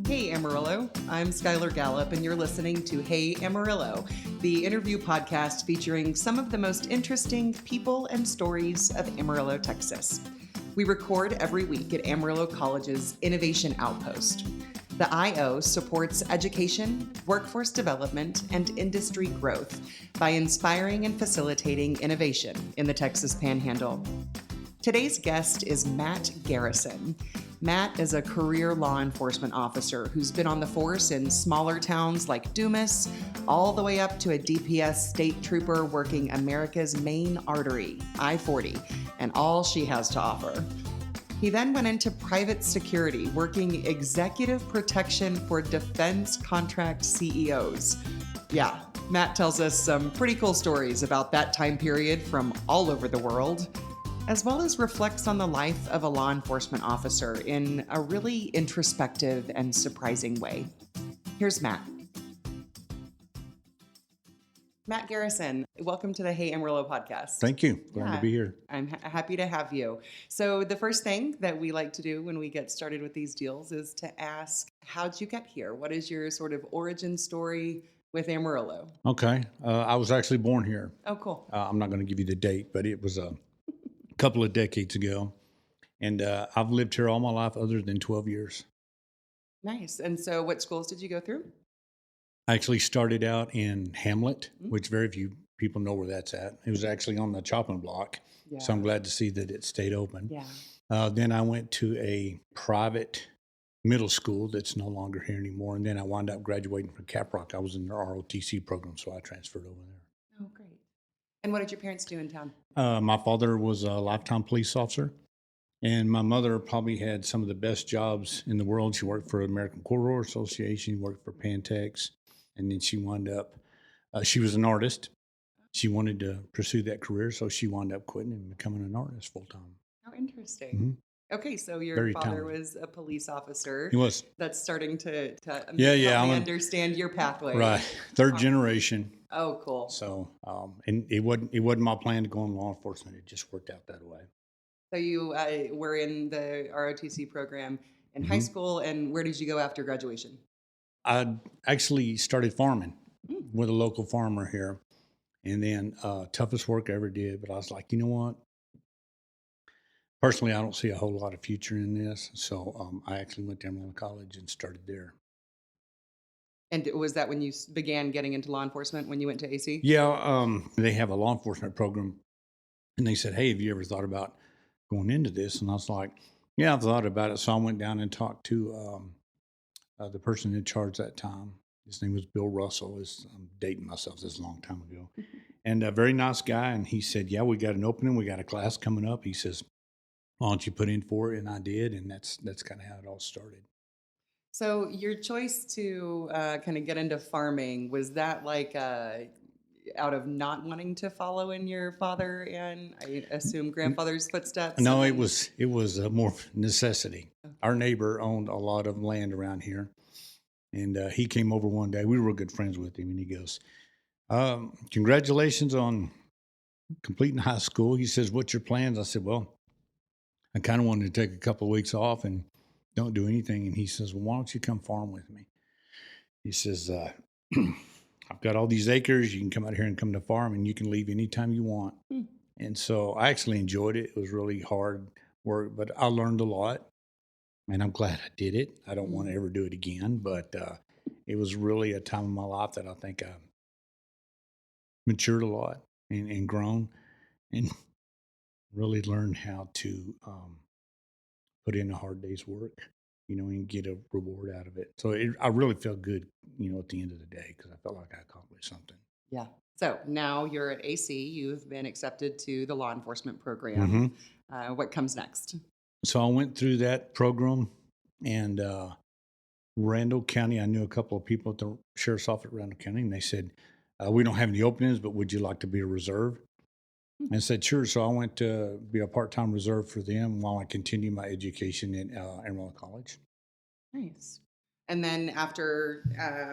Hey Amarillo, I'm Skylar Gallup, and you're listening to Hey Amarillo, the interview podcast featuring some of the most interesting people and stories of Amarillo, Texas. We record every week at Amarillo College's Innovation Outpost. The IO supports education, workforce development, and industry growth by inspiring and facilitating innovation in the Texas Panhandle. Today's guest is Matt Garrison. Matt is a career law enforcement officer who's been on the force in smaller towns like Dumas, all the way up to a DPS state trooper working America's main artery, I-40, and all she has to offer. He then went into private security, working executive protection for defense contract CEOs. Yeah, Matt tells us some pretty cool stories about that time period from all over the world, as well as reflects on the life of a law enforcement officer in a really introspective and surprising way. Here's Matt. Matt Garrison, welcome to the Hey Amarillo podcast. Thank you. Glad to be here. I'm happy to have you. So the first thing that we like to do when we get started with these deals is to ask, how'd you get here? What is your sort of origin story with Amarillo? Okay. I was actually born here. Oh, cool. I'm not going to give you the date, but it was a couple of decades ago. And I've lived here all my life other than 12 years. Nice. And so what schools did you go through? I actually started out in Hamlet, which very few people know where that's at. It was actually on the chopping block. Yeah. So I'm glad to see that it stayed open. Yeah. Then I went to a private middle school that's no longer here anymore. And then I wound up graduating from Caprock. I was in their ROTC program, so I transferred over there. Oh, great. And what did your parents do in town? My father was a lifetime police officer, and my mother probably had some of the best jobs in the world. She worked for American Corridor Association, worked for Pantex, and then she wound up, she was an artist. She wanted to pursue that career, so she wound up quitting and becoming an artist full time. How interesting. Mm-hmm. Okay, so your Very father talented. was a police officer. He was. That's starting to help Yeah, me understand your pathway. Right. Third generation. Oh, cool. So, and it wasn't my plan to go in law enforcement. It just worked out that way. So you were in the ROTC program in high school, and where did you go after graduation? I actually started farming with a local farmer here, and then toughest work I ever did. But I was like, you know what? Personally, I don't see a whole lot of future in this, so I actually went to Amarillo College and started there. And was that when you began getting into law enforcement, when you went to AC? Yeah, they have a law enforcement program, and they said, hey, have you ever thought about going into this? And I was like, yeah, I've thought about it. So I went down and talked to the person in charge that time. His name was Bill Russell. I'm dating myself. This is a long time ago. And a very nice guy. And he said, yeah, we got an opening. We got a class coming up. He says, why don't you put in for it? And I did. And that's kind of how it all started. So your choice to kind of get into farming, was that like out of not wanting to follow in your father and I assume grandfather's footsteps? No, it was more necessity. Okay. Our neighbor owned a lot of land around here. And he came over one day. We were good friends with him. And he goes, congratulations on completing high school. He says, what's your plans? I said, well, I kind of wanted to take a couple of weeks off and don't do anything. And he says, well, why don't you come farm with me? He says, I've got all these acres. You can come out here and come to farm, and you can leave anytime you want. And so I actually enjoyed it. It was really hard work, but I learned a lot. And I'm glad I did it. I don't want to ever do it again, but it was really a time in my life that I think I matured a lot and grown and really learned how to put in a hard day's work, and get a reward out of it. So I really felt good, at the end of the day, because I felt like I accomplished something. Yeah. So now you're at AC. You've been accepted to the law enforcement program. What comes next? So I went through that program, and Randall County, I knew a couple of people at the sheriff's office at Randall County, and they said, we don't have any openings, but would you like to be a reserve? And I said, sure. So I went to be a part-time reserve for them while I continued my education in Amarillo College. Nice. And then after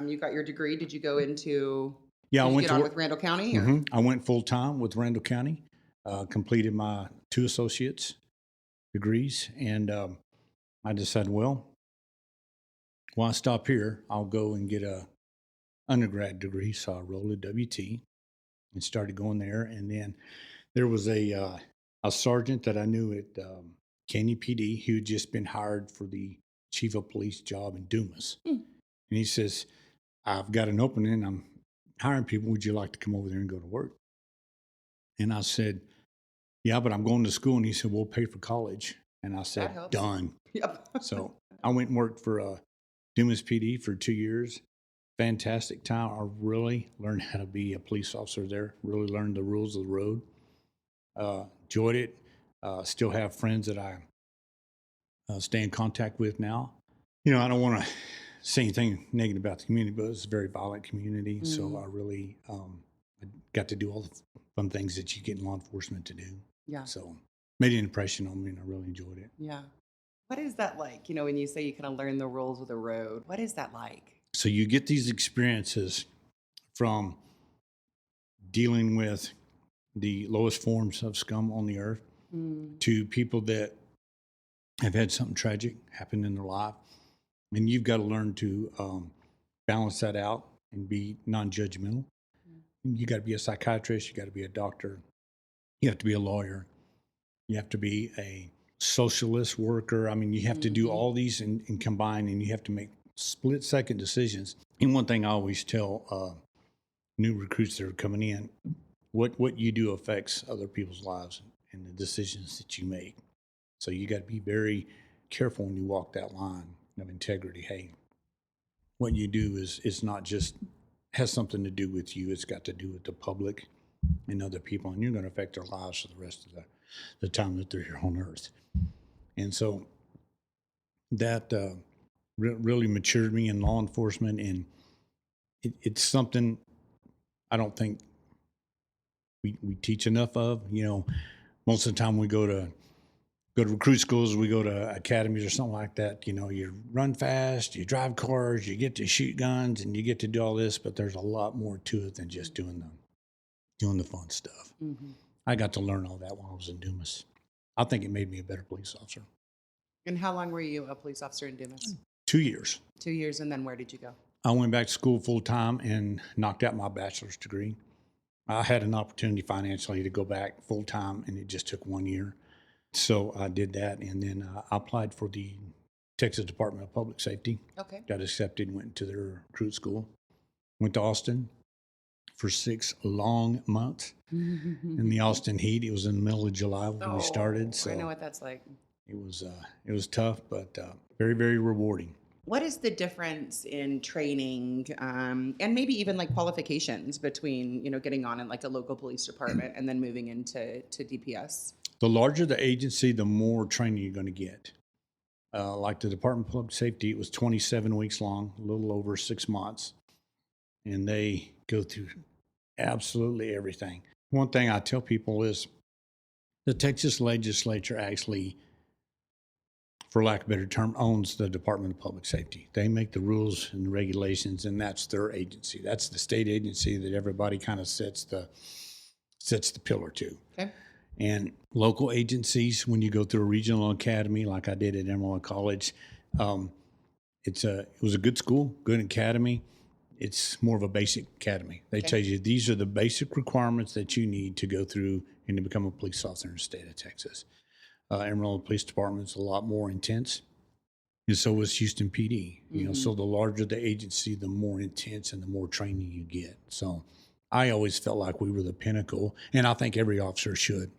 you got your degree, did you go into, I went get on with Randall County? Or? I went full-time with Randall County, completed my 2 associates degrees, and I decided, well, Well, I stop here. I'll go and get a undergrad degree. So I rolled a WT and started going there. And then there was a sergeant that I knew at Caney PD who had just been hired for the chief of police job in Dumas. Mm. And he says, I've got an opening. I'm hiring people. Would you like to come over there and go to work? And I said, yeah, but I'm going to school. And he said, we'll pay for college. And I said, done. Yep. So I went and worked for Dumas PD for 2 years. Fantastic time. I really learned how to be a police officer there, really learned the rules of the road. Enjoyed it. Still have friends that I stay in contact with now. You know, I don't want to say anything negative about the community, but it's a very violent community. Mm. So I really I got to do all the fun things that you get in law enforcement to do. Yeah. So made an impression on me, and I really enjoyed it. Yeah. What is that like? You know, when you say you kind of learn the rules of the road, what is that like? So you get these experiences from dealing with the lowest forms of scum on the earth to people that have had something tragic happen in their life. And you've got to learn to balance that out and be non-judgmental. You got to be a psychiatrist. You got to be a doctor. You have to be a lawyer. You have to be a socialist worker. I mean, you have to do all these and combine, and you have to make split-second decisions. And one thing I always tell new recruits that are coming in, what you do affects other people's lives and the decisions that you make. So you got to be very careful when you walk that line of integrity. Hey, what you do is not just has something to do with you. It's got to do with the public and other people, and you're going to affect their lives for the rest of the time that they're here on earth. And so that really matured me in law enforcement, and it's something I don't think we teach enough of. You know, most of the time we go to recruit schools, we go to academies or something like that. You know, you run fast, you drive cars, you get to shoot guns, and you get to do all this, but there's a lot more to it than just doing the fun stuff. Mm-hmm. I got to learn all that while I was in Dumas. I think it made me a better police officer. And how long were you a police officer in Dumas? 2 years. 2 years, and then where did you go? I went back to school full time and knocked out my bachelor's degree. I had an opportunity financially to go back full time, and it just took 1 year. So I did that, and then I applied for the Texas Department of Public Safety. Okay. Got accepted, went to their recruit school, went to Austin for 6 long months in the Austin heat. It was in the middle of July when we started. So I know what that's like. It was tough, but very, very rewarding. What is the difference in training and maybe even like qualifications between, you know, getting on in like a local police department and then moving into DPS? The larger the agency, the more training you're going to get. Like the Department of Public Safety, it was 27 weeks long, a little over 6 months. And they go through absolutely everything. One thing I tell people is the Texas legislature actually, for lack of a better term, owns the Department of Public Safety. They make the rules and the regulations, and that's their agency. That's the state agency that everybody kind of sets the pillar to. Okay. And local agencies, when you go through a regional academy, like I did at Amarillo College, it was a good school, good academy. It's more of a basic academy. They tell you these are the basic requirements that you need to go through and to become a police officer in the state of Texas. Amarillo Police Department is a lot more intense, and so is Houston PD. You know, so the larger the agency, the more intense and the more training you get. So I always felt like we were the pinnacle, and I think every officer should,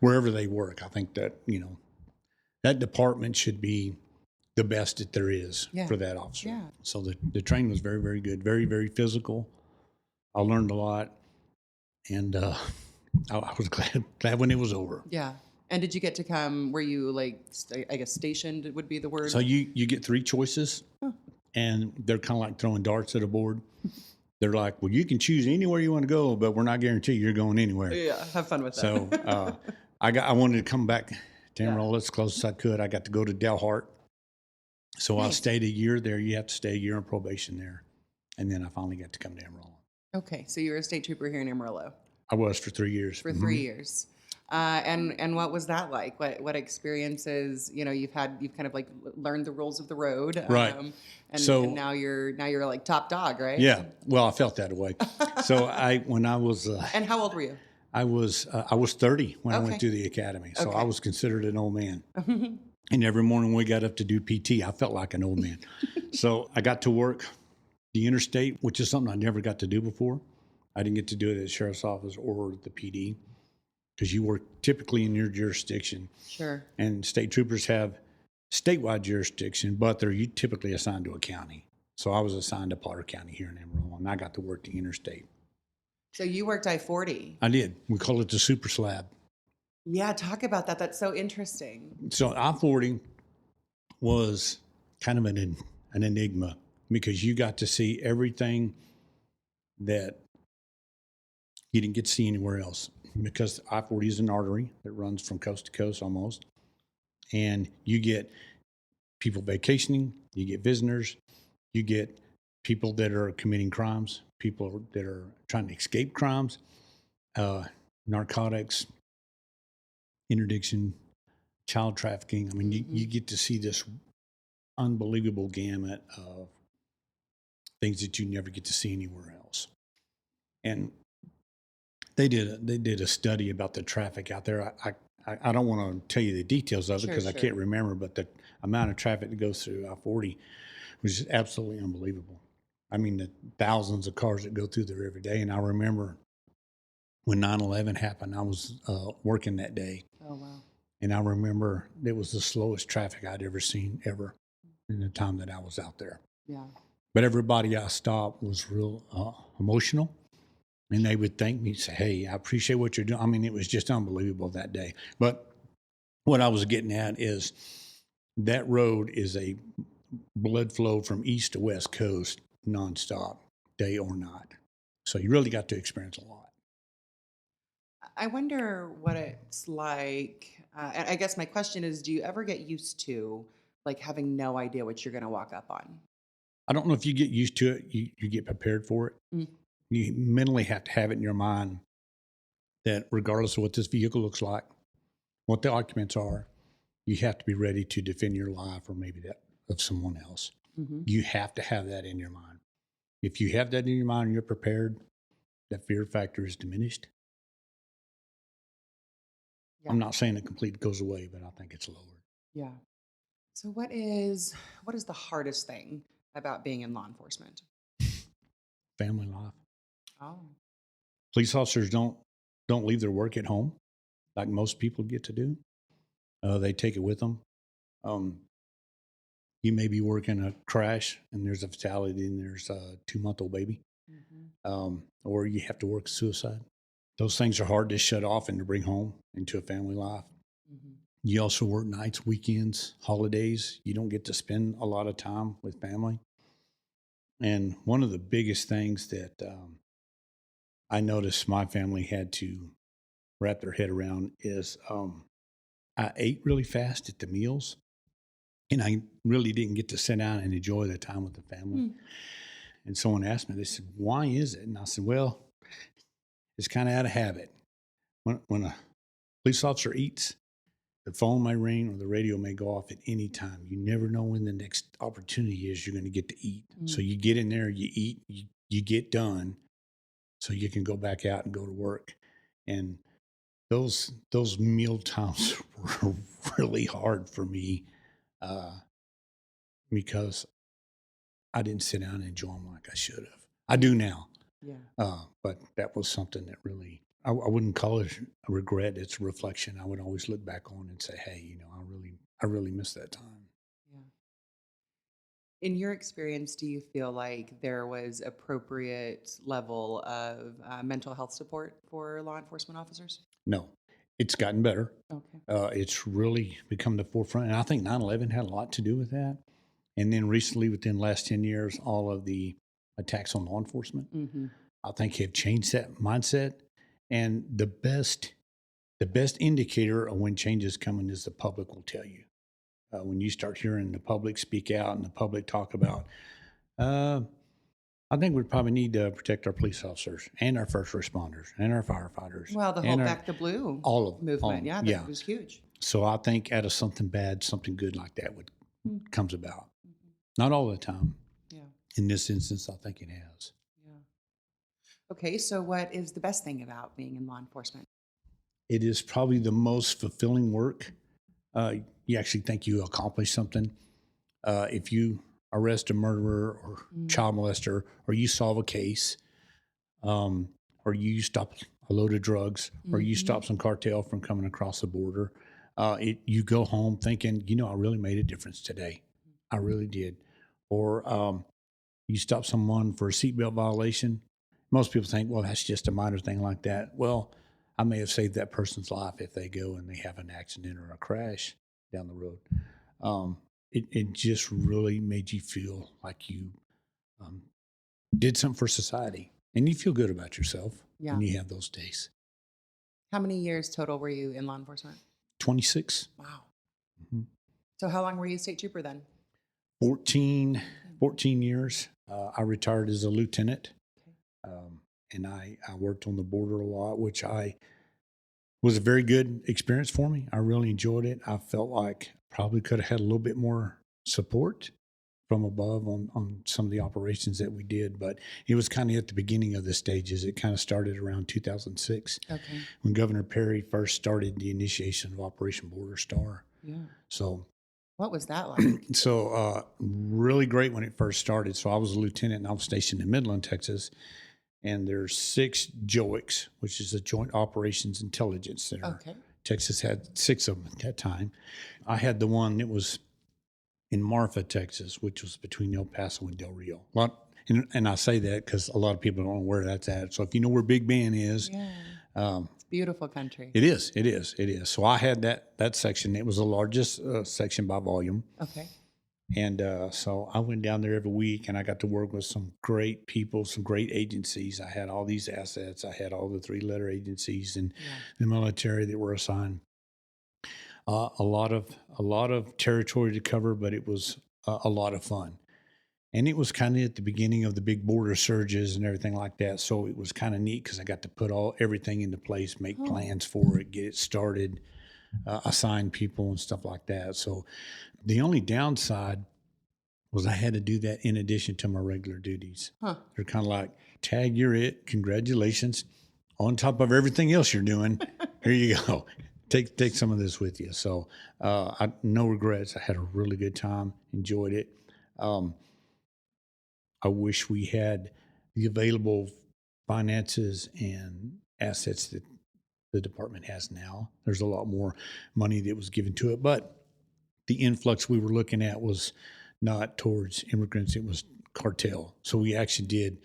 wherever they work. I think that, you know, that department should be the best that there is for that officer. Yeah. So the training was very, very good, very, very physical. I learned a lot, and I was glad when it was over. Yeah. And did you get to come, were you like, I guess stationed would be the word? So you get 3 choices, and they're kind of like throwing darts at a board. They're like, well, you can choose anywhere you want to go, but we're not guaranteed you're going anywhere. Yeah, have fun with that. So I wanted to come back to Amarillo as close as I could. I got to go to Delhart. So nice. I stayed a year there. You have to stay a year on probation there. And then I finally got to come to Amarillo. Okay, so you were a state trooper here in Amarillo. I was for 3 years. For 3 years. And what was that like? What experiences, you've kind of like learned the rules of the road. Right. And now you're like top dog, right? Yeah. Well, I felt that way. So when I was, And how old were you? I was 30 when I went Okay. through the academy. So I Okay. was considered an old man. And every morning when we got up to do PT, I felt like an old man. So I got to work the interstate, which is something I never got to do before. I didn't get to do it at the sheriff's office or the PD because you work typically in your jurisdiction. Sure. And state troopers have statewide jurisdiction, but they're typically assigned to a county. So I was assigned to Potter County here in Amarillo, and I got to work the interstate. So you worked I-40. I did. We call it the super slab. Yeah, talk about that. That's so interesting. So I-40 was kind of an enigma because you got to see everything that you didn't get to see anywhere else, because I-40 is an artery that runs from coast to coast almost. And you get people vacationing, you get visitors, you get people that are committing crimes, people that are trying to escape crimes, narcotics, interdiction, child trafficking. I mean, you get to see this unbelievable gamut of things that you never get to see anywhere else. And they did a study about the traffic out there. I don't want to tell you the details of it because I can't remember, but the amount of traffic that goes through I-40 was just absolutely unbelievable. I mean, the thousands of cars that go through there every day. And I remember when 9/11 happened, I was working that day. Oh, wow. And I remember it was the slowest traffic I'd ever seen ever in the time that I was out there. Yeah. But everybody I stopped was real emotional. And they would thank me, say, hey, I appreciate what you're doing. I mean, it was just unbelievable that day. But what I was getting at is that road is a blood flow from east to west coast nonstop, day or night. So you really got to experience a lot. I wonder what it's like. And I guess my question is, do you ever get used to like having no idea what you're going to walk up on? I don't know if you get used to it, you get prepared for it. Mm. You mentally have to have it in your mind that regardless of what this vehicle looks like, what the occupants are, you have to be ready to defend your life or maybe that of someone else. Mm-hmm. You have to have that in your mind. If you have that in your mind and you're prepared, that fear factor is diminished. Yeah. I'm not saying it completely goes away, but I think it's lowered. Yeah. So what is the hardest thing about being in law enforcement? Family life. Oh. Police officers don't leave their work at home like most people get to do. They take it with them. You may be working a crash and there's a fatality and there's a 2-month-old baby. Mm-hmm. Or you have to work suicide. Those things are hard to shut off and to bring home into a family life. Mm-hmm. You also work nights, weekends, holidays. You don't get to spend a lot of time with family. And one of the biggest things that I noticed my family had to wrap their head around is I ate really fast at the meals. And I really didn't get to sit down and enjoy the time with the family. Mm. And someone asked me, they said, why is it? And I said, well, it's kind of out of habit. When a police officer eats, the phone may ring or the radio may go off at any time. You never know when the next opportunity is you're going to get to eat. Mm. So you get in there, you eat, you get done so you can go back out and go to work. And those meal times were really hard for me. Because I didn't sit down and enjoy them like I should have. I do now. Yeah. But that was something that really, I wouldn't call it a regret. It's a reflection. I would always look back on and say, hey, I really miss that time. Yeah. In your experience, do you feel like there was appropriate level of mental health support for law enforcement officers? No. It's gotten better. Okay. It's really become the forefront. And I think 9/11 had a lot to do with that. And then recently, within the last 10 years, all of the attacks on law enforcement, mm-hmm. I think have changed that mindset. And the best indicator of when change is coming is the public will tell you. When you start hearing the public speak out and the public talk about, I I think we probably need to protect our police officers and our first responders and our firefighters. Well, the whole and Back the Blue all of movement, yeah, yeah. that was huge. So I think out of something bad, something good like that Mm-hmm. comes about. Not all the time. Yeah, In this instance, I think it has. yeah. Okay, so what is the best thing about being in law enforcement? It is probably the most fulfilling work. You actually think you accomplished something. If you arrest a murderer or child molester, or you solve a case, or you stop a load of drugs, or you stop some cartel from coming across the border, you go home thinking, I really made a difference today. I really did. Or you stop someone for a seatbelt violation. Most people think, well, that's just a minor thing like that. Well, I may have saved that person's life if they go and they have an accident or a crash down the road. It just really made you feel like you did something for society, and you feel good about yourself when you have those days. How many years total were you in law enforcement? 26. Wow. So how long were you a state trooper then? 14 years. I retired as a lieutenant, and I worked on the border a lot, which was a very good experience for me. I really enjoyed it. I felt like probably could have had a little bit more support from above on some of the operations that we did, but it was kind of at the beginning of the stages. It kind of started around 2006 when Governor Perry first started the initiation of Operation Border Star. Yeah. So what was that like? So really great when it first started. So I was a lieutenant and I was stationed in Midland, Texas. And there's 6 JOICs, which is a Joint Operations Intelligence Center. Texas had 6 of them at that time. I had the one that was in Marfa, Texas, which was between El Paso and Del Rio. And I say that because a lot of people don't know where that's at. So if you know where Big Bend is, it's beautiful country. It is. So I had that section. It was the largest section by volume. Okay. And so I went down there every week, and I got to work with some great people, some great agencies. I had all these assets. I had all the 3-letter agencies and the military that were assigned. A lot of territory to cover, but it was a lot of fun. And it was kind of at the beginning of the big border surges and everything like that. So it was kind of neat because I got to put everything into place, make plans for it, get it started, assign people and stuff like that. So the only downside was I had to do that in addition to my regular duties. They're kind of like, tag, you're it. Congratulations. On top of everything else you're doing, here you go. Take some of this with you. So no regrets. I had a really good time, enjoyed it. I wish we had the available finances and assets that the department has now. There's a lot more money that was given to it, but the influx we were looking at was not towards immigrants, it was cartel. So we actually did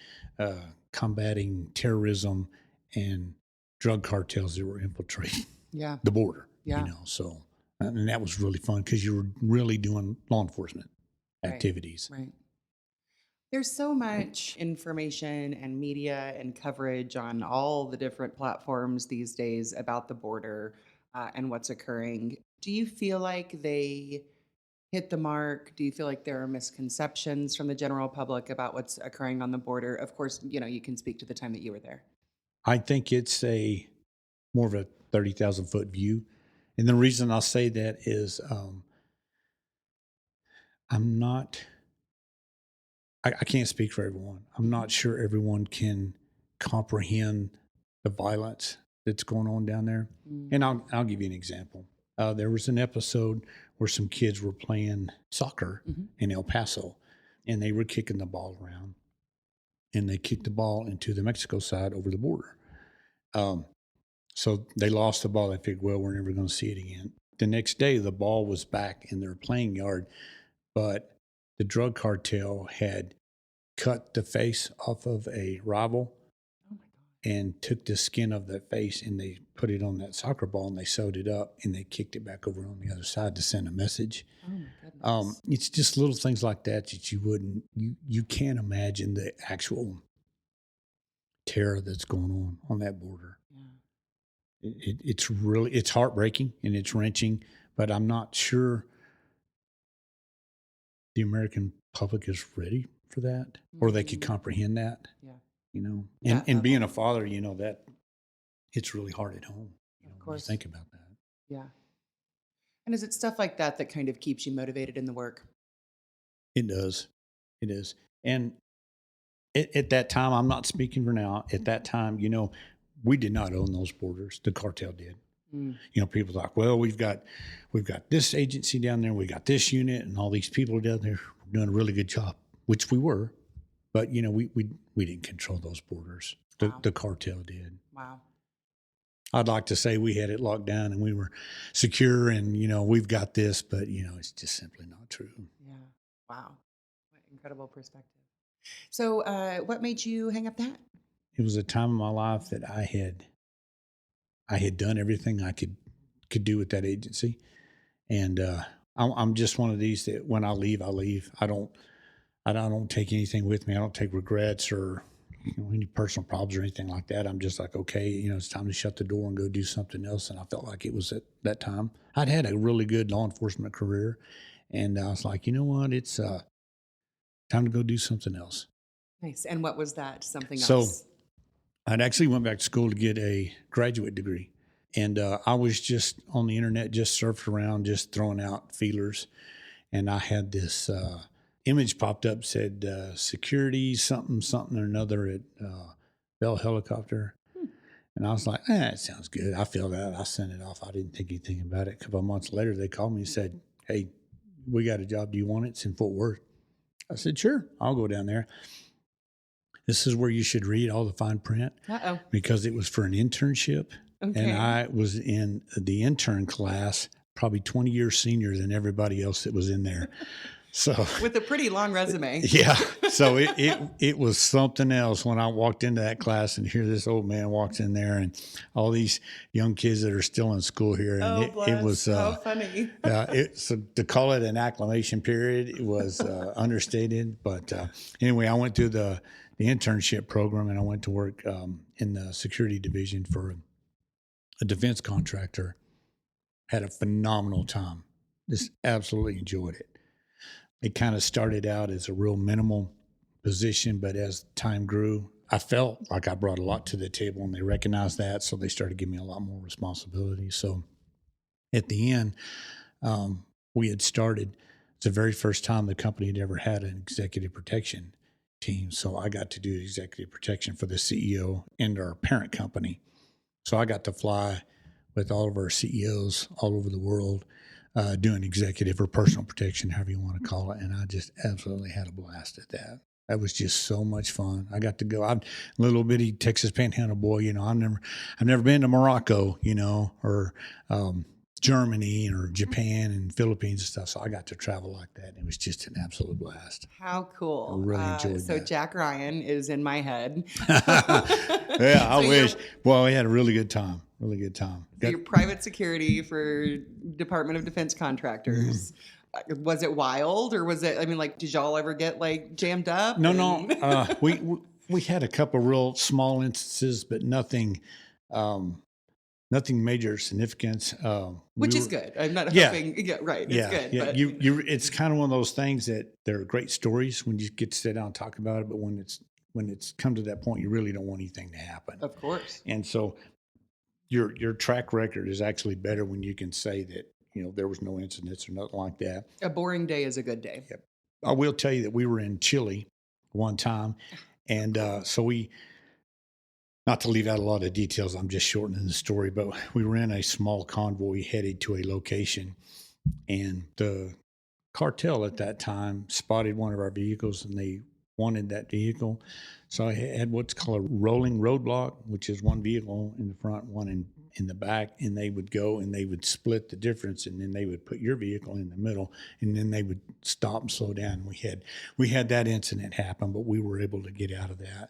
combating terrorism and drug cartels that were infiltrating the border. So and that was really fun because you were really doing law enforcement activities. Right. There's so much information and media and coverage on all the different platforms these days about the border and what's occurring. Do you feel like they hit the mark? Do you feel like there are misconceptions from the general public about what's occurring on the border? Of course, you can speak to the time that you were there. I think it's more of a 30,000 foot view. And the reason I'll say that is I can't speak for everyone. I'm not sure everyone can comprehend the violence that's going on down there. And I'll give you an example. There was an episode where some kids were playing soccer in El Paso, and they were kicking the ball around, and they kicked the ball into the Mexico side over the border. So they lost the ball. They figured, well, we're never going to see it again. The next day, the ball was back in their playing yard, but the drug cartel had cut the face off of a rival and took the skin of that face and they put it on that soccer ball and they sewed it up and they kicked it back over on the other side to send a message. Oh my goodness. It's just little things like that you can't imagine the actual terror that's going on that border. It's heartbreaking and it's wrenching, but I'm not sure the American public is ready for that, or they could comprehend that. Yeah. You know, Yeah, and being a father, you know, that it's really hard at home. You know, of when you course. think about that. Yeah. And is it stuff like that that kind of keeps you motivated in the work? It does. It is. And at that time, I'm not speaking for now. At that time, you know, we did not own those borders. The cartel did. Mm. You know, people thought, well, we've got this agency down there, we got this unit, and all these people down there doing a really good job, which we were. But you know, we didn't control those borders. Wow. The cartel did. Wow. I'd like to say we had it locked down and we were secure, and you know, we've got this, but you know, it's just simply not true. Yeah. Wow. What incredible perspective. So, what made you hang up that? It was a time in my life that I had done everything I could do with that agency, and I'm just one of these that when I leave, I leave. I don't take anything with me. I don't take regrets or any personal problems or anything like that. I'm just like, okay, you know, it's time to shut the door and go do something else. And I felt like it was at that time. I'd had a really good law enforcement career, and I was like, you know what, it's time to go do something else. Nice. And what was that? Something So else? I'd actually went back to school to get a graduate degree. And I was just on the internet, just surfed around, just throwing out feelers. And I had this image popped up, said security, something or another at Bell Helicopter. And I was like, it sounds good. I feel that. I sent it off. I didn't think anything about it. A couple of months later, they called me and said, hey, we got a job. Do you want it? It's in Fort Worth. I said, sure, I'll go down there. This is where you should read all the fine print because it was for an internship. Okay. And I was in the intern class, probably 20 years senior than everybody else that was in there. So with a pretty long resume. Yeah. So it was something else when I walked into that class and here this old man walks in there and all these young kids that are still in school here. And it was how funny. So to call it an acclimation period, it was understated. But anyway, I went through the internship program and I went to work in the security division for a defense contractor. Had a phenomenal time. Just absolutely enjoyed it. It kind of started out as a real minimal position, but as time grew, I felt like I brought a lot to the table and they recognized that. So they started giving me a lot more responsibility. So at the end, we had started, it's the very first time the company had ever had an executive protection team. So I got to do executive protection for the CEO and our parent company. So I got to fly with all of our CEOs all over the world, doing executive or personal protection, however you want to call it. And I just absolutely had a blast at that. That was just so much fun. I got to go. I'm a little bitty Texas Panhandle boy. You know, I've never been to Morocco, you know, or Germany or Japan and Philippines and stuff. So I got to travel like that. And it was just an absolute blast. How cool. I really enjoyed so that. Jack Ryan is in my head. Yeah, I wish. Well, we had a really good time. Really good time. So your private security for Department of Defense contractors. Was it wild or was it, I mean, like, did y'all ever get like jammed up? No. We had a couple real small instances, but nothing major significance. Which is good. I'm not hoping. Yeah, right. It's good. Yeah. But, it's kind of one of those things that they're great stories when you get to sit down and talk about it. But when it's come to that point, you really don't want anything to happen. Of course. And so your track record is actually better when you can say that, you know, there was no incidents or nothing like that. A boring day is a good day. Yep. I will tell you that we were in Chile one time. And so we, not to leave out a lot of details, I'm just shortening the story, but we were in a small convoy headed to a location. And the cartel at that time spotted one of our vehicles and they wanted that vehicle. So I had what's called a rolling roadblock, which is one vehicle in the front, one in the back, and they would go and they would split the difference, and then they would put your vehicle in the middle, and then they would stop and slow down. We had that incident happen, but we were able to get out of that,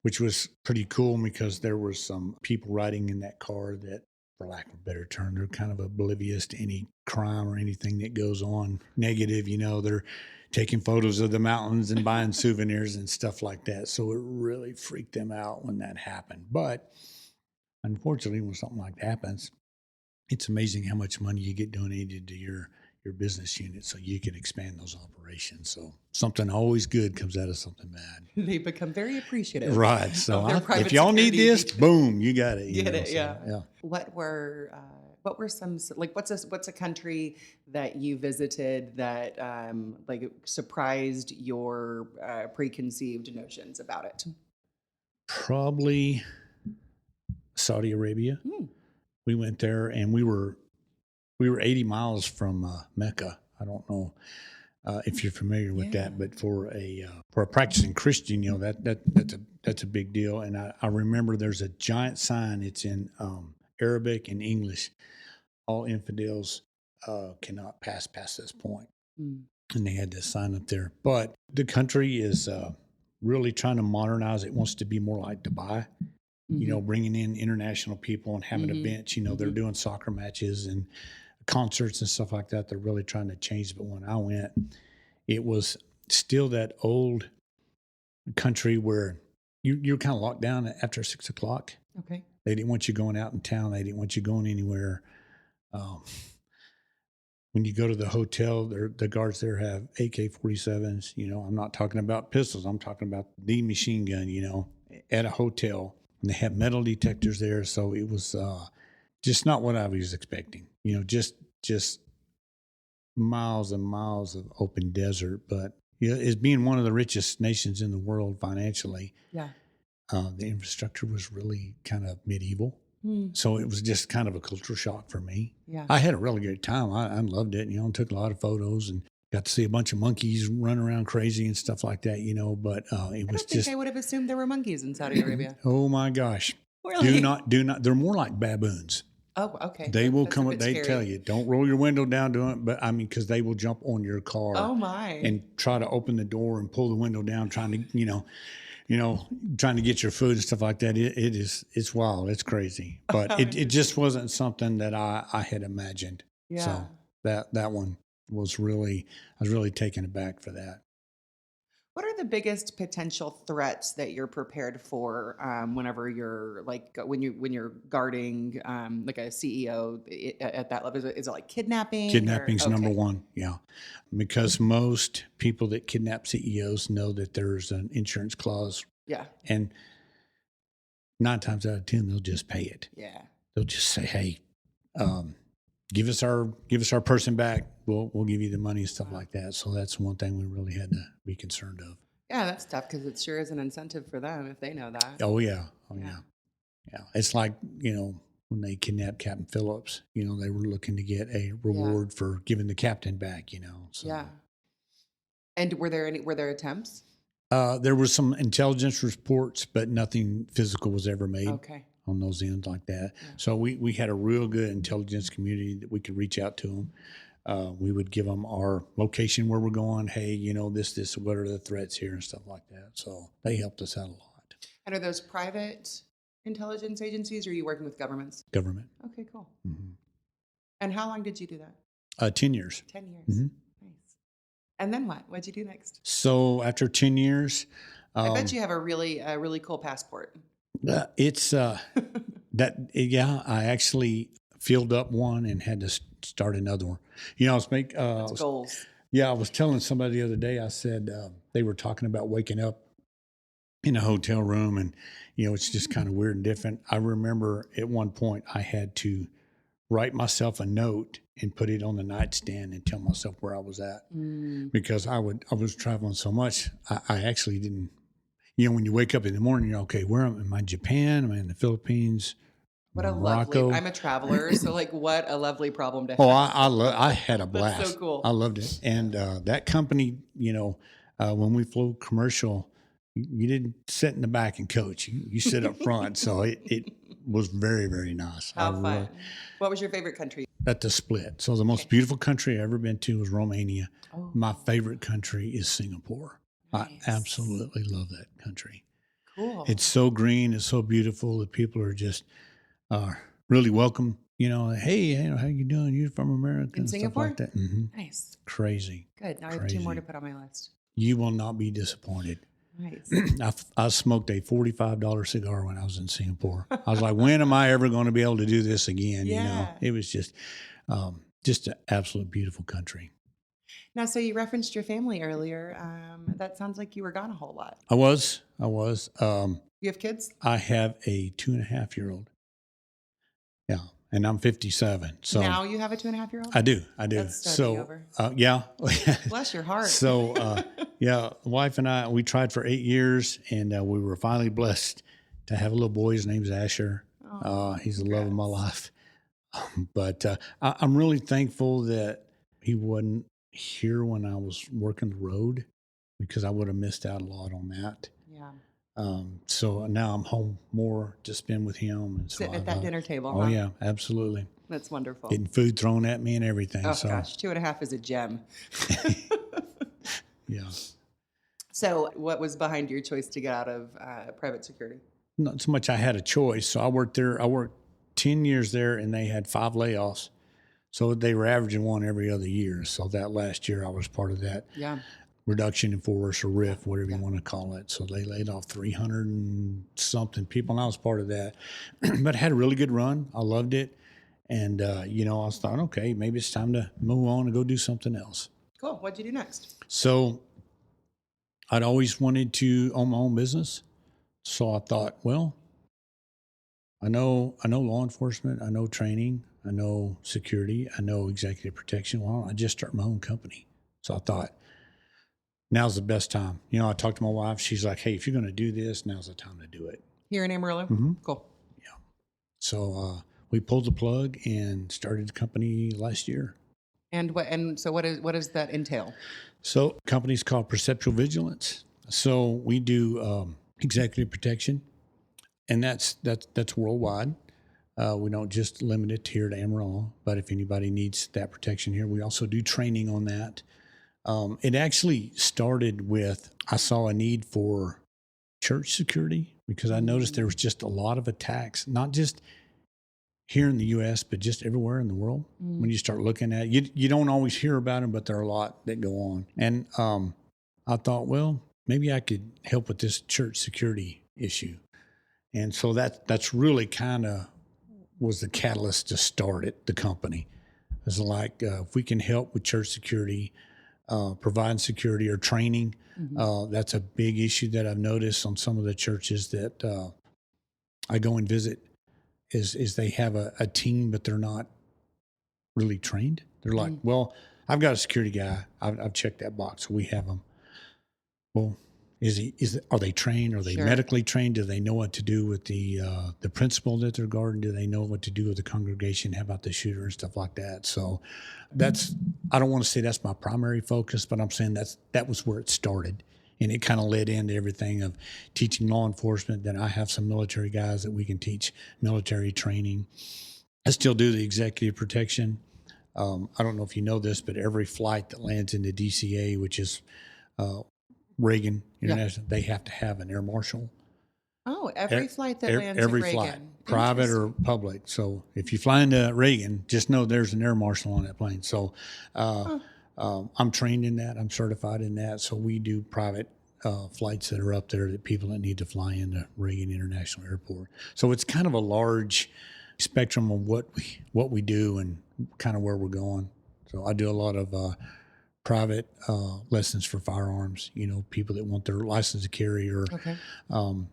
which was pretty cool because there were some people riding in that car that, for lack of a better term, they're kind of oblivious to any crime or anything that goes on negative. You know, they're taking photos of the mountains and buying souvenirs and stuff like that. So it really freaked them out when that happened. But unfortunately, when something like that happens, it's amazing how much money you get donated to your your business unit so you can expand those operations. So something always good comes out of something bad. They become very appreciative. Right. So of their private if y'all need security this, detail. boom, you got it. Get it, So, yeah. What were some, like, what's a country that you visited that like surprised your preconceived notions about it? Probably Saudi Arabia. Hmm. We went there and we were 80 miles from Mecca. I don't know if you're familiar with that, but for a practicing Christian, you know, that's a big deal. And I remember there's a giant sign. It's in Arabic and English. All infidels cannot pass past this point. Mm. And they had this sign up there. But the country is really trying to modernize. It wants to be more like Dubai. Mm-hmm. You know, bringing in international people and having events. You know, they're doing soccer matches and concerts and stuff like that. They're really trying to change. But when I went, it was still that old country where you're kind of locked down after 6 o'clock. Okay. They didn't want you going out in town. They didn't want you going anywhere. When you go to the hotel, the guards there have AK-47s. You know, I'm not talking about pistols. I'm talking about the machine gun, you know, at a hotel. And they have metal detectors there. So it was just not what I was expecting. You know, just miles and miles of open desert. But you know, as being one of the richest nations in the world financially, the infrastructure was really kind of medieval. So it was just kind of a cultural shock for me. Yeah. I had a really good time. I loved it, you know, and took a lot of photos and got to see a bunch of monkeys run around crazy and stuff like that, you know, but it was just... I would have assumed there were monkeys in Saudi Arabia. Oh my gosh. Really? Do not. They're more like baboons. Oh, okay. They will come up, they tell you, don't roll your window down to it, but I mean, because they will jump on your car. Oh my. And try to open the door and pull the window down, trying to, trying to get your food and stuff like that. It's wild. It's crazy. But it just wasn't something that I had imagined. Yeah. So that one was I was really taken aback for that. What are the biggest potential threats that you're prepared for whenever you're when you're guarding like a CEO at that level? Is it like kidnapping? Kidnapping's number one, yeah. Because most people that kidnap CEOs know that there's an insurance clause. Yeah. And 9 times out of 10, they'll just pay it. Yeah. They'll just say, hey, give us our person back. We'll give you the money and stuff like that. So that's one thing we really had to be concerned of. Yeah, that's tough because it sure is an incentive for them if they know that. Oh yeah. Yeah. It's like, when they kidnapped Captain Phillips, they were looking to get a reward for giving the captain back, So. Yeah. And were there attempts? There were some intelligence reports, but nothing physical was ever made. Okay. On those ends like that. Yeah. So we had a real good intelligence community that we could reach out to them. We would give them our location where we're going. Hey, this, what are the threats here and stuff like that. So they helped us out a lot. And are those private intelligence agencies or are you working with governments? Government. Okay, cool. Mm-hmm. And how long did you do that? 10 years. 10 years. Mm-hmm. Nice. And then what? What'd you do next? So after 10 years. I bet you have a really cool passport. It's I actually filled up one and had to start another one. I was making goals. Yeah, I was telling somebody the other day. I said they were talking about waking up in a hotel room, and it's just kind of weird and different. I remember at one point I had to write myself a note and put it on the nightstand and tell myself where I was at because I was traveling so much. I actually didn't. When you wake up in the morning, you're okay. Where am I? In Japan? Am I in the Philippines? Morocco? I'm a traveler, so what a lovely problem to have. Oh, I had a blast. That's so cool. I loved it. And that company, when we flew commercial, you didn't sit in the back and coach. You sit up front. So it was very, very nice. How fun. What was your favorite country? At the split. So the most beautiful country I ever been to was Romania. Oh. My favorite country is Singapore. Nice. I absolutely love that country. Cool. It's so green. It's so beautiful. The people are just really welcome. Hey, how you doing? You're from America. In Singapore? Stuff like that. Mm-hmm. Nice. Crazy. Good. Now I have 2 more to put on my list. You will not be disappointed. Nice. I smoked a $45 cigar when I was in Singapore. I was like, when am I ever going to be able to do this again? Yeah. It was just, Just an absolute beautiful country. Now, so you referenced your family earlier. That sounds like you were gone a whole lot. I was. You have kids? I have a 2.5-year-old. Yeah. And I'm 57. So Now you have a 2.5-year-old? I do. That's starting over. Yeah. Bless your heart. So, yeah, the wife and I, we tried for 8 years, and we were finally blessed to have a little boy. His name's Asher. He's the love of my life. But I'm really thankful that he wasn't here when I was working the road, because I would have missed out a lot on that. Yeah. So now I'm home more to spend with him. And so Sitting at that dinner table. Oh, yeah, absolutely. That's wonderful. Getting food thrown at me and everything. Oh, gosh, 2.5 is a gem. Yeah. So what was behind your choice to get out of private security? Not so much I had a choice. So I worked 10 years there, and they had 5 layoffs. So they were averaging one every other year. So that last year I was part of that reduction in force, or RIF, whatever you want to call it. So they laid off 300 and something people, and I was part of that. But I had a really good run. I loved it. And, I was thought, okay, maybe it's time to move on and go do something else. Cool. What'd you do next? So I'd always wanted to own my own business. So I thought, well, I know law enforcement, I know training, I know security, I know executive protection. Why don't I just start my own company? So I thought, now's the best time. I talked to my wife. She's like, hey, if you're going to do this, now's the time to do it. Here in Amarillo? Mm-hmm. Cool. Yeah. So we pulled the plug and started the company last year. And what does that entail? So the company's called Perceptual Vigilance. So we do executive protection, and that's worldwide. We don't just limit it here to Amarillo, but if anybody needs that protection here, we also do training on that. It actually started with, I saw a need for church security, because I noticed there was just a lot of attacks, not just here in the U.S., but just everywhere in the world. When you start looking at it, you don't always hear about them, but there are a lot that go on. And I thought, well, maybe I could help with this church security issue. And so that's really kind of was the catalyst to start it, the company. It's like, if we can help with church security, provide security or training, that's a big issue that I've noticed on some of the churches that I go and visit, is they have a team, but they're not really trained. They're like, well, I've got a security guy. I've checked that box. We have them. Well, are they trained? Are they medically trained? Do they know what to do with the principal that they're guarding? Do they know what to do with the congregation? How about the shooter and stuff like that? So I don't want to say that's my primary focus, but I'm saying that was where it started. And it kind of led into everything of teaching law enforcement. Then I have some military guys that we can teach military training. I still do the executive protection. I don't know if you know this, but every flight that lands into DCA, which is Reagan International, they have to have an air marshal. Oh, every flight that lands every at Reagan. Flight, private or public. So if you fly into Reagan, just know there's an air marshal on that plane. So I'm trained in that. I'm certified in that. So we do private flights that are up there, that people that need to fly into Reagan International Airport. So it's kind of a large spectrum of what we do and kind of where we're going. So I do a lot of private lessons for firearms, people that want their license to carry. Or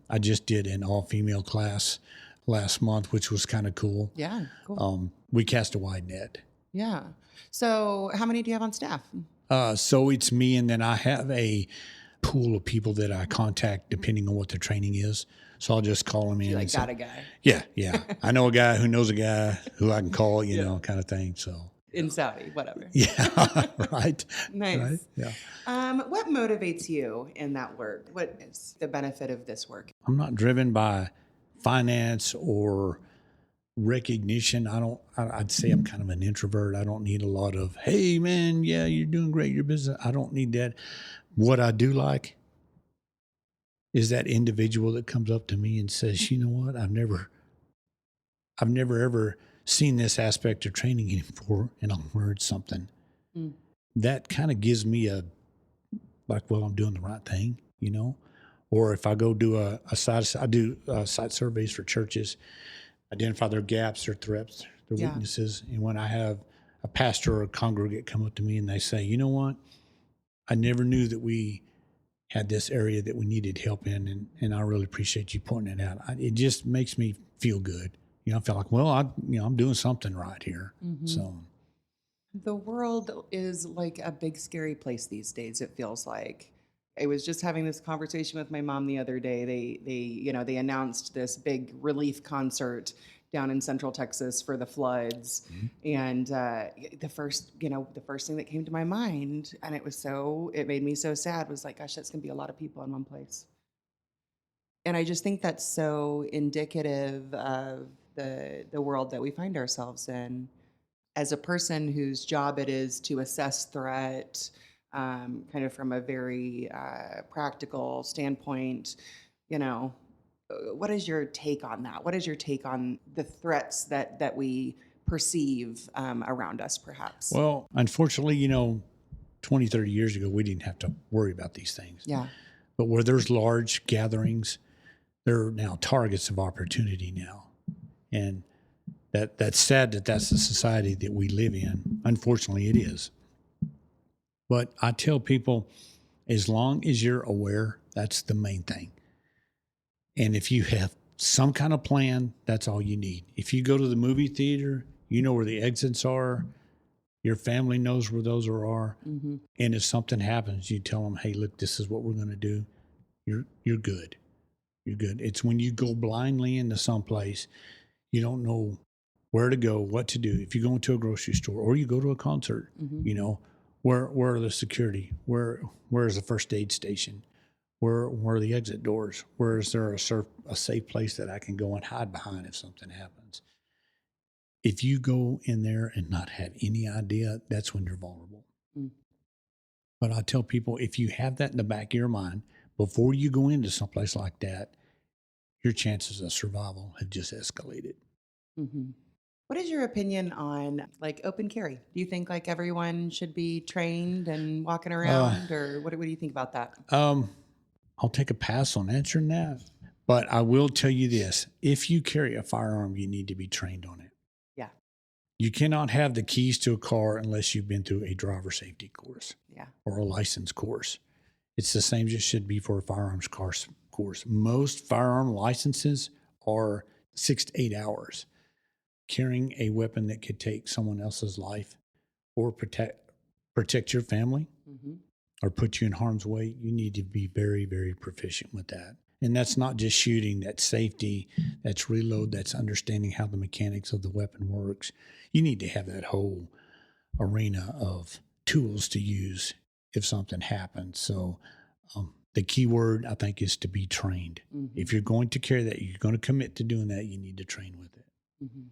I just did an all-female class last month, which was kind of cool. Yeah, cool. We cast a wide net. Yeah. So how many do you have on staff? So it's me, and then I have a pool of people that I contact depending on what their training is. So I'll just call them in. You got a guy. Yeah. I know a guy who knows a guy who I can call, kind of thing. So in Saudi, whatever. Yeah, right. Nice. Right? Yeah. What motivates you in that work? What is the benefit of this work? I'm not driven by finance or recognition. I'd say I'm kind of an introvert. I don't need a lot of, hey man, yeah, you're doing great, your business. I don't need that. What I do like is that individual that comes up to me and says, you know what, I've never ever seen this aspect of training before, and I've learned something. That kind of gives me well, I'm doing the right thing, Or if I go do I do site surveys for churches, identify their gaps, their threats, their weaknesses. And when I have a pastor or a congregant come up to me and they say, you know what? I never knew that we had this area that we needed help in, and I really appreciate you pointing it out. It just makes me feel good. I feel like, well, I'm doing something right here. Mm-hmm. So the world is like a big, scary place these days, it feels like. I was just having this conversation with my mom the other day. They announced this big relief concert down in Central Texas for the floods. Mm-hmm. And the first thing that came to my mind, and it made me so sad, was like, gosh, that's gonna be a lot of people in one place. And I just think that's so indicative of the world that we find ourselves in. As a person whose job it is to assess threat, kind of from a very practical standpoint, what is your take on that? What is your take on the threats that we perceive around us, perhaps? Well, unfortunately, 20, 30 years ago, we didn't have to worry about these things. Yeah. But where there's large gatherings, there are now targets of opportunity now. And that's sad that that's the society that we live in. Unfortunately, it is. But I tell people, as long as you're aware, that's the main thing. And if you have some kind of plan, that's all you need. If you go to the movie theater, you know where the exits are. Your family knows where those are. Mm-hmm. And if something happens, you tell them, hey, look, this is what we're going to do. You're good. You're good. It's when you go blindly into someplace, you don't know where to go, what to do. If you go into a grocery store or you go to a concert, Mm-hmm. Where are the security? Where is the first aid station? Where are the exit doors? Where is there a safe place that I can go and hide behind if something happens? If you go in there and not have any idea, that's when you're vulnerable. Mm. But I tell people, if you have that in the back of your mind, before you go into someplace like that, your chances of survival have just escalated. Mm-hmm. What is your opinion on like open carry? Do you think like everyone should be trained and walking around, or what do you think about that? I'll take a pass on answering that, but I will tell you this: if you carry a firearm, you need to be trained on it. Yeah. You cannot have the keys to a car unless you've been through a driver safety course, Yeah. or a license course. It's the same as it should be for a firearms course. Most firearm licenses are 6 to 8 hours. Carrying a weapon that could take someone else's life or protect your family, Mm-hmm. or put you in harm's way, you need to be very, very proficient with that. And that's not just shooting, that's safety, that's reload, that's understanding how the mechanics of the weapon works. You need to have that whole arena of tools to use if something happens. So the key word, I think, is to be trained. Mm-hmm. If you're going to carry that, you're going to commit to doing that, you need to train with it. Mm-hmm.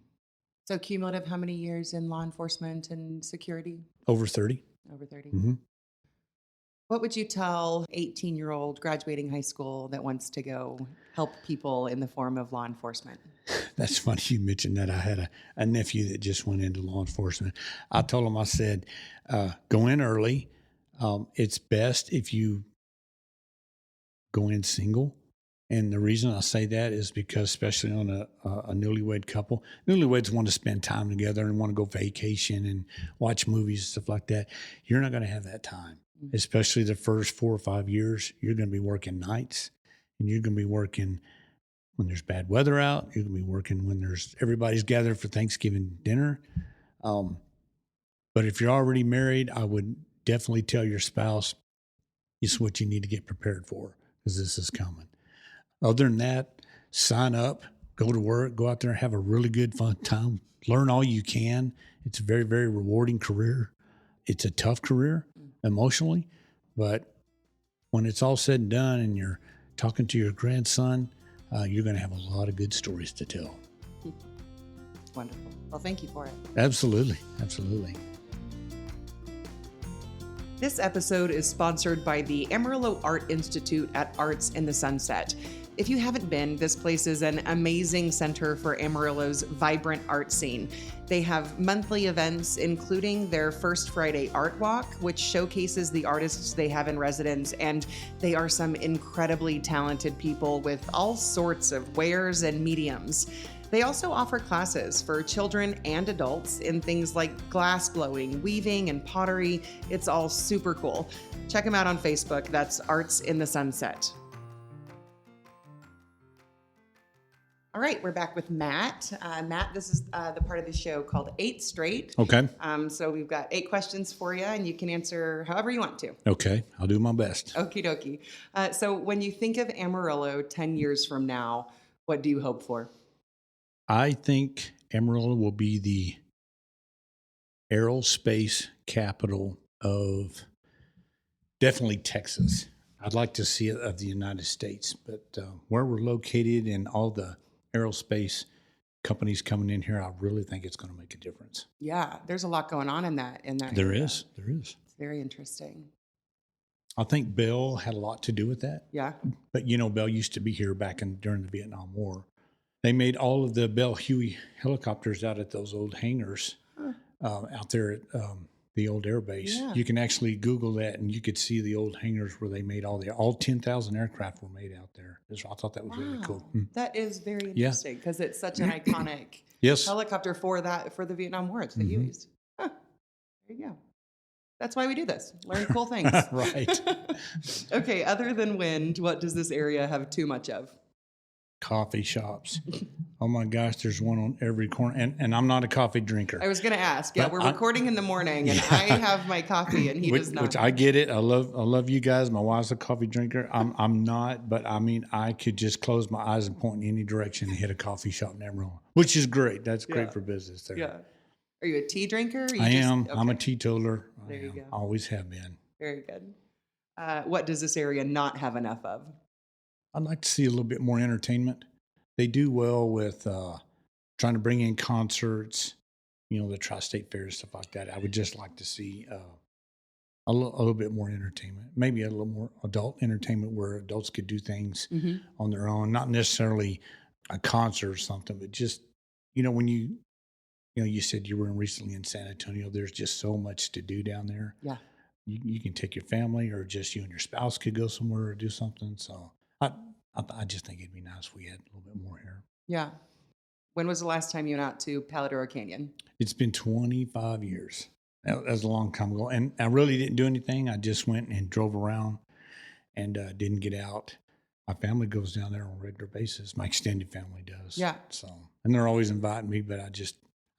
So cumulative, how many years in law enforcement and security? Over 30. Over 30. Mm-hmm. What would you tell 18-year-old graduating high school that wants to go help people in the form of law enforcement? That's funny you mentioned that. I had a nephew that just went into law enforcement. I told him, I said, go in early. It's best if you go in single. And the reason I say that is because, especially on a newlywed couple, newlyweds want to spend time together and want to go vacation and watch movies and stuff like that. You're not going to have that time, especially the first 4 or 5 years. You're going to be working nights, and you're going to be working when there's bad weather out. You're going to be working when everybody's gathered for Thanksgiving dinner. But if you're already married, I would definitely tell your spouse, it's what you need to get prepared for, because this is coming. Other than that, sign up, go to work, go out there and have a really good, fun time. Learn all you can. It's a very, very rewarding career. It's a tough career emotionally, but when it's all said and done and you're talking to your grandson, you're going to have a lot of good stories to tell. Wonderful. Well, thank you for it. Absolutely. Absolutely. This episode is sponsored by the Amarillo Art Institute at Arts in the Sunset. If you haven't been, this place is an amazing center for Amarillo's vibrant art scene. They have monthly events, including their First Friday Art Walk, which showcases the artists they have in residence, and they are some incredibly talented people with all sorts of wares and mediums. They also offer classes for children and adults in things like glass blowing, weaving, and pottery. It's all super cool. Check them out on Facebook. That's Arts in the Sunset. All right, we're back with Matt. Matt, this is the part of the show called 8 Straight. Okay. So we've got 8 questions for you, and you can answer however you want to. Okay. I'll do my best. Okie dokie. So when you think of Amarillo 10 years from now, what do you hope for? I think Amarillo will be the aerospace capital of definitely Texas. I'd like to see it of the United States, but where we're located and all the aerospace companies coming in here, I really think it's going to make a difference. Yeah, there's a lot going on in that. There area. is. It's very interesting. I think Bell had a lot to do with that. Yeah. But Bell used to be here during the Vietnam War. They made all of the Bell Huey helicopters out at those old hangars out there at the old air base. Yeah. You can actually Google that, and you could see the old hangars where they made all 10,000 aircraft were made out there. I thought that was really cool. That is very interesting because it's such an iconic helicopter for the Vietnam War. It's the Hueys. Huh. There you go. That's why we do this. Learn cool things. Right. Okay, other than wind, what does this area have too much of? Coffee shops. Oh my gosh, there's one on every corner. And I'm not a coffee drinker. I was going to ask. Yeah, we're recording in the morning, and I have my coffee, and he does not. Which I get it. I love you guys. My wife's a coffee drinker. I'm not, but I mean, I could just close my eyes and point in any direction and hit a coffee shop in Amarillo, which is great. That's great for business there. Yeah. Are you a tea drinker? I am. Okay. I'm a teetotaler. There you go. Always have been. Very good. What does this area not have enough of? I'd like to see a little bit more entertainment. They do well with trying to bring in concerts, the Tri-State Fair and stuff like that. I would just like to see a little bit more entertainment, maybe a little more adult entertainment where adults could do things on their own, not necessarily a concert or something, but just, when you said you were recently in San Antonio, there's just so much to do down there. Yeah. You can take your family, or just you and your spouse could go somewhere or do something. So I just think it'd be nice if we had a little bit more here. Yeah. When was the last time you went out to Paladoro Canyon? It's been 25 years. That was a long time ago. And I really didn't do anything. I just went and drove around and didn't get out. My family goes down there on a regular basis. My extended family does. Yeah. So, and they're always inviting me, but I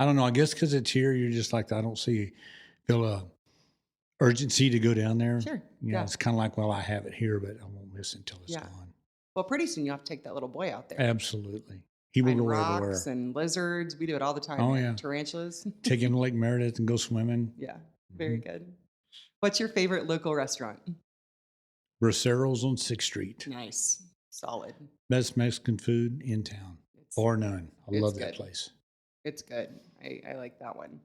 don't know. I guess because it's here, you're just like, I don't feel a urgency to go down there. Sure. It's kind of like, well, I have it here, but I won't miss it until it's gone. Well, pretty soon you have to take that little boy out there. Absolutely. He will go rocks everywhere. And lizards. We do it all the time. Oh, yeah. Tarantulas. Take him to Lake Meredith and go swimming. Yeah. Very good. What's your favorite local restaurant? Braceros on 6th Street. Nice. Solid. Best Mexican food in town. Bar none. I love that place. It's good. I like that one.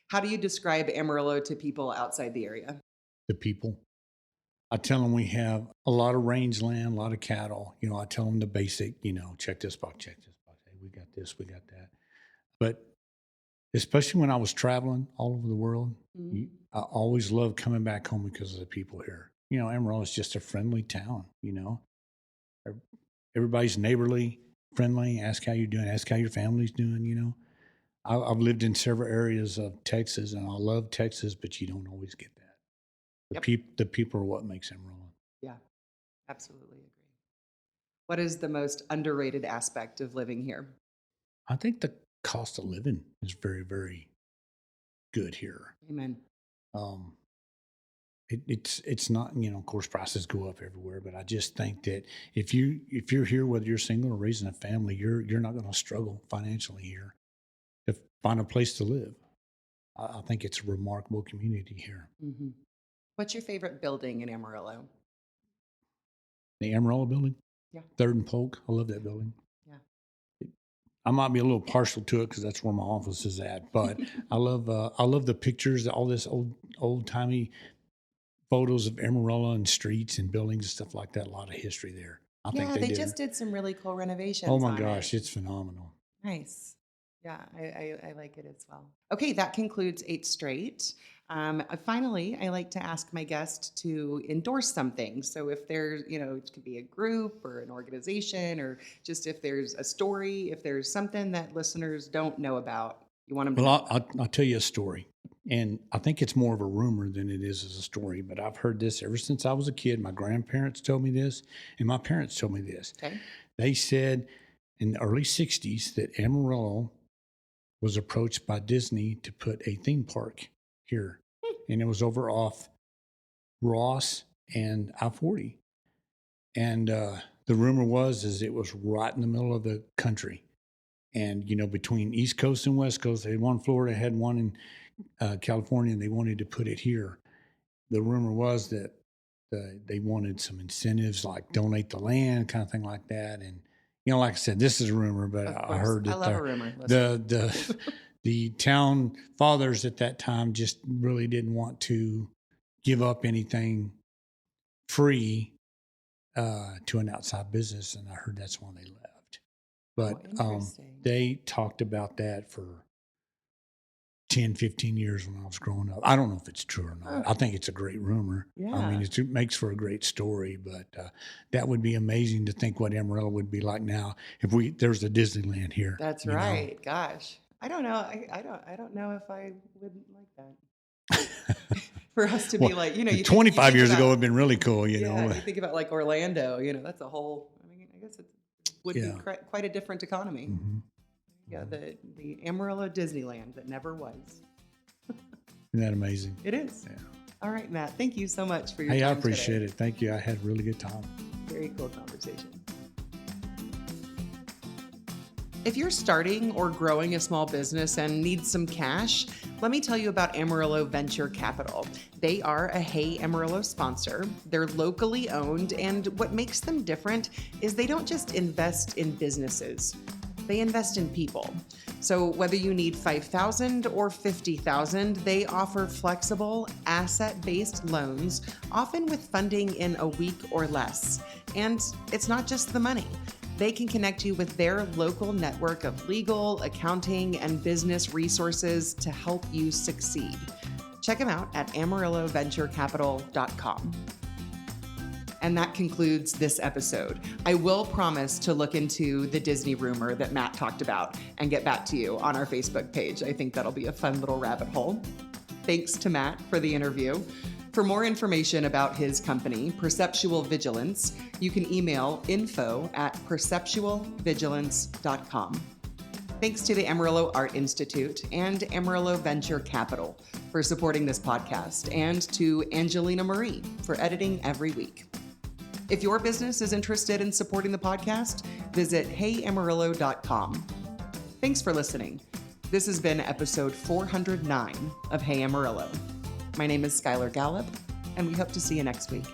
How do you describe Amarillo to people outside the area? The people. I tell them we have a lot of rangeland, a lot of cattle. I tell them the basic, check this box, check this box. Hey, we got this, we got that. But especially when I was traveling all over the world, I always loved coming back home because of the people here. Amarillo is just a friendly town, Everybody's neighborly, friendly. Ask how you're doing. Ask how your family's doing, I've lived in several areas of Texas, and I love Texas, but you don't always get that. The people are what makes Amarillo. Yeah, absolutely agree. What is the most underrated aspect of living here? I think the cost of living is very, very good here. Amen. It's not, of course, prices go up everywhere, but I just think that if you're here, whether you're single or raising a family, you're not going to struggle financially here to find a place to live. I think it's a remarkable community here. Mm-hmm. What's your favorite building in Amarillo? The Amarillo building? Yeah. 3rd and Polk. I love that building. Yeah. I might be a little partial to it because that's where my office is at, but I love the pictures, all this old timey photos of Amarillo and streets and buildings and stuff like that. A lot of history there. I think they just did some really cool renovations. Oh my gosh, it's phenomenal. Nice. Yeah, I like it as well. Okay, that concludes 8 Straight. Finally, I like to ask my guest to endorse something. So if there's, it could be a group or an organization, or just if there's a story, if there's something that listeners don't know about, you want them to know. Well, I'll tell you a story. And I think it's more of a rumor than it is as a story, but I've heard this ever since I was a kid. My grandparents told me this, and my parents told me this. Okay. They said in the early 60s that Amarillo was approached by Disney to put a theme park here. And it was over off Ross and I-40. And the rumor was it was right in the middle of the country. And, between East Coast and West Coast, they had one in Florida, had one in California, and they wanted to put it here. The rumor was that they wanted some incentives, like donate the land, kind of thing like that. And, like I said, this is a rumor, but I heard that I love a rumor. the town fathers at that time just really didn't want to give up anything free to an outside business, and I heard that's when they left. But they talked about that for 10, 15 years when I was growing up. I don't know if it's true or not. I think it's a great rumor. Yeah. I mean, it makes for a great story, but that would be amazing to think what Amarillo would be like now if there's a Disneyland here. That's right. Gosh, I don't know. I don't know if I would like that. For us to be like, 25 years ago would have been really cool, You think about like Orlando, that's a whole, I guess it would be quite a different economy. Mm-hmm. Yeah, the Amarillo Disneyland that never was. Isn't that amazing? It is. Yeah. All right, Matt, thank you so much for your time Hey, I appreciate today. it. Thank you. I had a really good time. Very cool conversation. If you're starting or growing a small business and need some cash, let me tell you about Amarillo Venture Capital. They are a Hey Amarillo sponsor. They're locally owned, and what makes them different is they don't just invest in businesses. They invest in people. So whether you need $5,000 or $50,000, they offer flexible, asset-based loans, often with funding in a week or less. And it's not just the money. They can connect you with their local network of legal, accounting, and business resources to help you succeed. Check them out at amarilloventurecapital.com. And that concludes this episode. I will promise to look into the Disney rumor that Matt talked about and get back to you on our Facebook page. I think that'll be a fun little rabbit hole. Thanks to Matt for the interview. For more information about his company, Perceptual Vigilance, you can email info@perceptualvigilance.com. Thanks to the Amarillo Art Institute and Amarillo Venture Capital for supporting this podcast, and to Angelina Marie for editing every week. If your business is interested in supporting the podcast, visit heyamarillo.com. Thanks for listening. This has been episode 409 of Hey Amarillo. My name is Skylar Gallup, and we hope to see you next week.